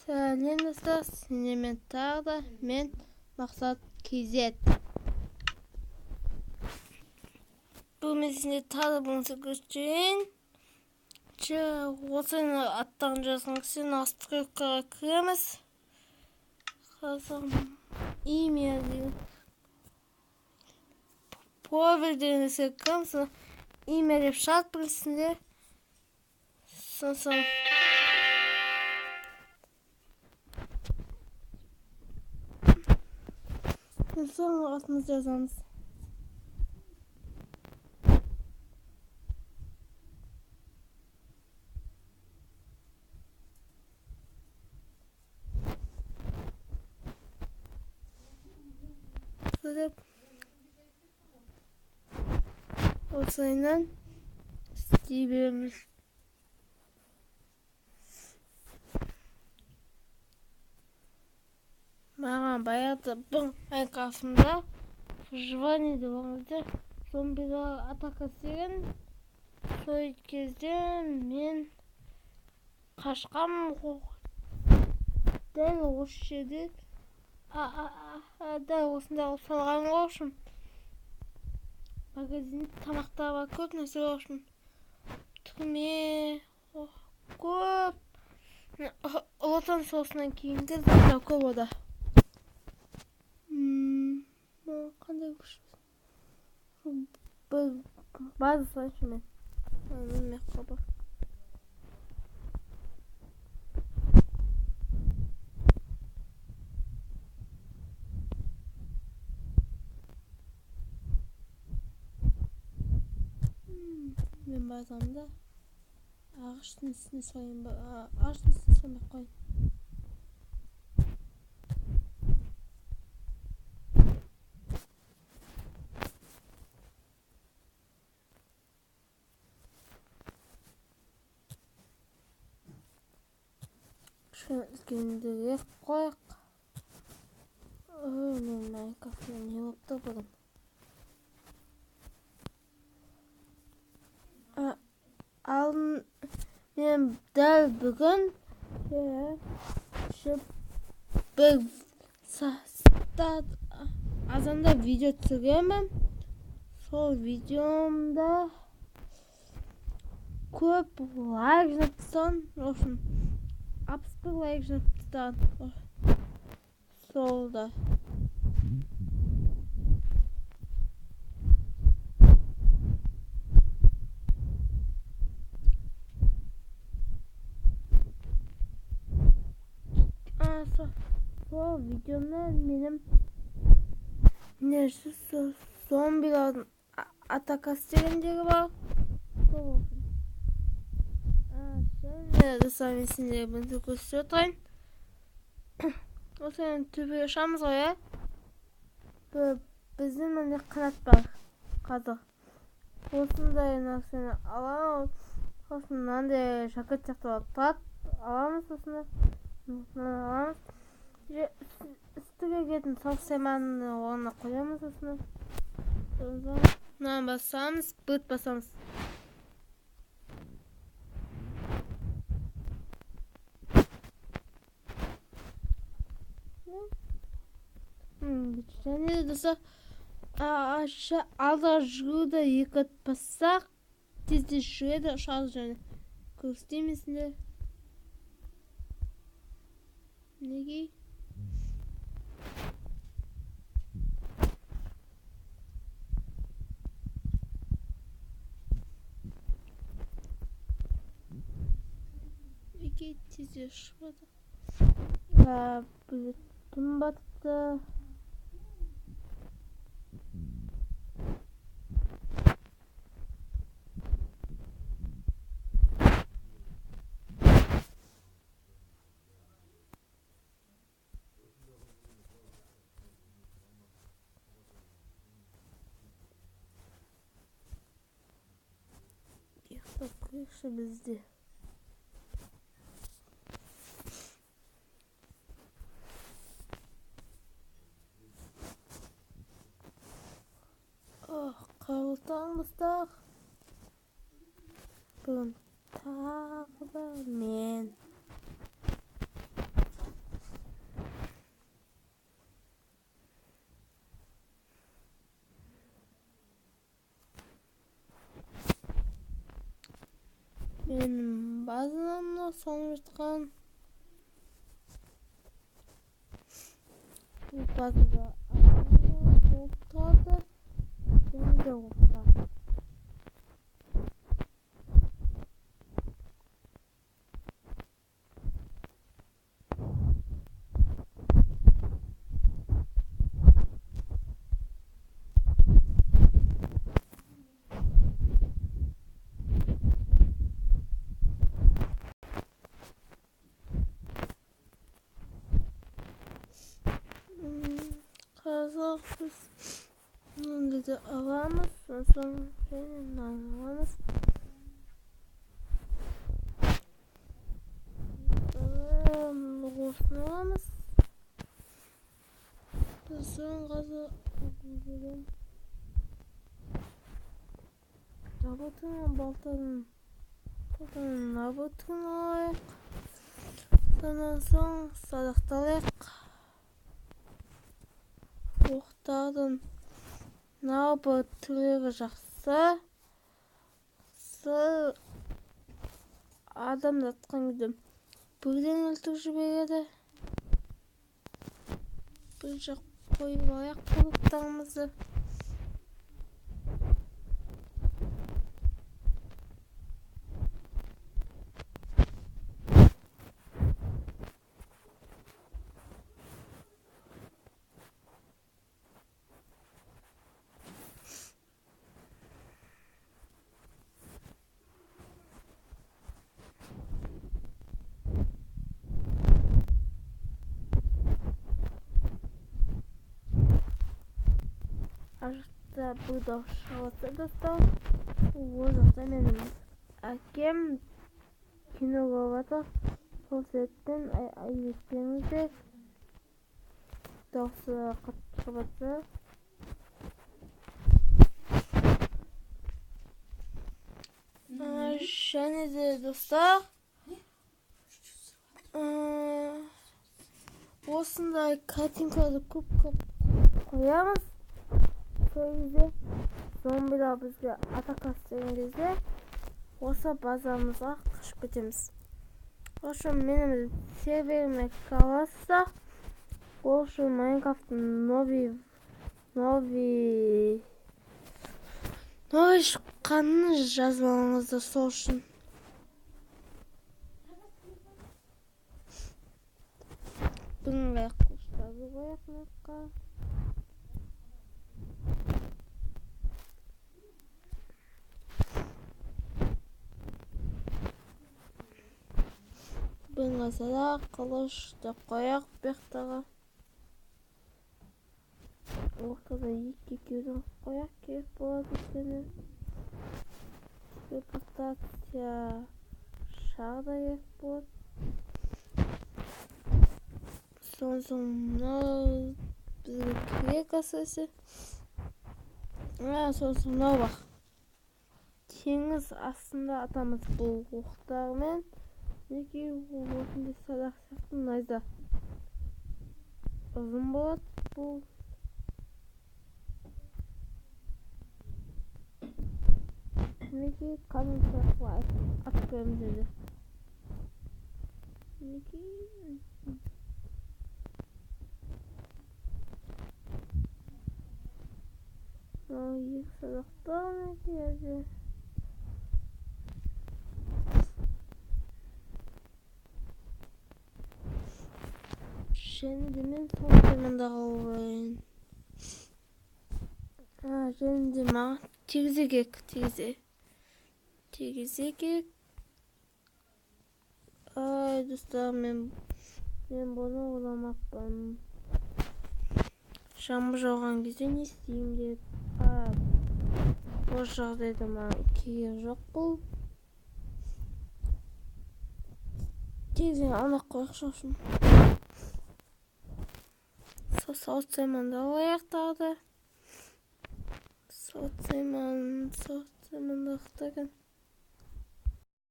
Сәлем достар, сіздермен тағы да мен Мақсат KZ. Бүгін сізге тағы болса көштерейін. Осыны аттағын жазған кісінің астыққа кіреміз. Қазір имя деген повер деген кіреміз. Имя деп шарт білсіңдер. Сосын атымызды жазамыз. Осылайынан істей береміз. Маған баяғыда бұл Майнкрафтымда выживание деп оңызды зомбилар атака істеген. Сол кезде мен қашқам дәл осы жерде дәл осында салған болшым. Магазинде тамақтар бар, көп нәрсе болшым. Түрме көп. Отан соғысынан кейінгі заттар көп ода. Қандай күш? Базы салайыншы мен. Мен қабыр. Мен базамда ағаштың үстіне салайын ба? Ағаштың үстіне салмай қойын. Üzgündüğü koyak. Мен Майнкрафт'та не болыпты бүгін? Мен дәл бүгін бір сағат азанда видео түсіремін. Сол видеомда көп лайк жинап тастаған. 61 лайк жинап тастаған. Сол да. Сол видеомда менің зомбилардың атака істегендері бар. Сол болсын. Достар, сендерге бұны көрсетіп отырайын. Осыны төбеге ұшамыз ғой, біздің міне қанат бар қазір. Осындай нәрсені аламыз. Сосын мынандай шакет сияқты тұрады. Аламыз осыны. Аламыз. Үстіге кетін салсайманның орнына қоямыз осыны. Мынаны басамыз, бұт басамыз. Және достар, алда жүруді екі бассақ, тез жүреді, ұшады және көрістеймесінде. Неге? Неге тез ұшады? Бұны батыпты. Қойшы бізде. Қауылтаңыздар. Бүгін тағы да мен Менің базамда соңып жатқан бұл базада болып тұрады және де оқта. Қазір біз мынандайды аламыз, сосын және мынаны аламыз. Осыны аламыз. Сосын қазір балтаның работын алайық. Сонан соң садақты алайық. Оқтардың набы түрлері жақсы. Адамды атқан кезде бірден өлтіріп жібереді. Бір жақ қойып алайық құлыптарымызды. Ажықта бұда шалатса достар. Ол жақта менің әкем кино көріп жатыр. Сол себептен айтпеңіздер. Дауысы қатты шығып жатса. Және де достар, осындай картинкаларды көп қоямыз. Сол кезде зомбилар бізге атака істеген кезде осы базамызға қашып кетеміз. Осы менің серверіме қаласыздар. Осы Майнкрафттың новый шыққанын жазып алыңыздар сол үшін. Бұндай құштарды қояқ маққа. Бұнға сада қылышты қояқ бектаға. Ортада екеудің қояқ керек болады сені. Телепортация шағда керек болады. Соң мынау бізге керек әсіресе. Сосын мынау бар. Теңіз астында атамыз бұл оқтармен. Неге осындай садақ сияқты найза ұзын болады бұл. Неге комментарияға атып көреміз еді. Неге? Екі садақтар неге еді. Және де мен сол темандағы ойын. Және де маған терезе керек, терезе керек. Достар, мен бұны ойламаппын. Жаңбыр жауған кезде не істеймін деп. Бұл жағдайда маған керек жоқ бұл. Терезені алмақ қойық шашын. Соцайманды аяқтарды. Соцайманды ақтаған.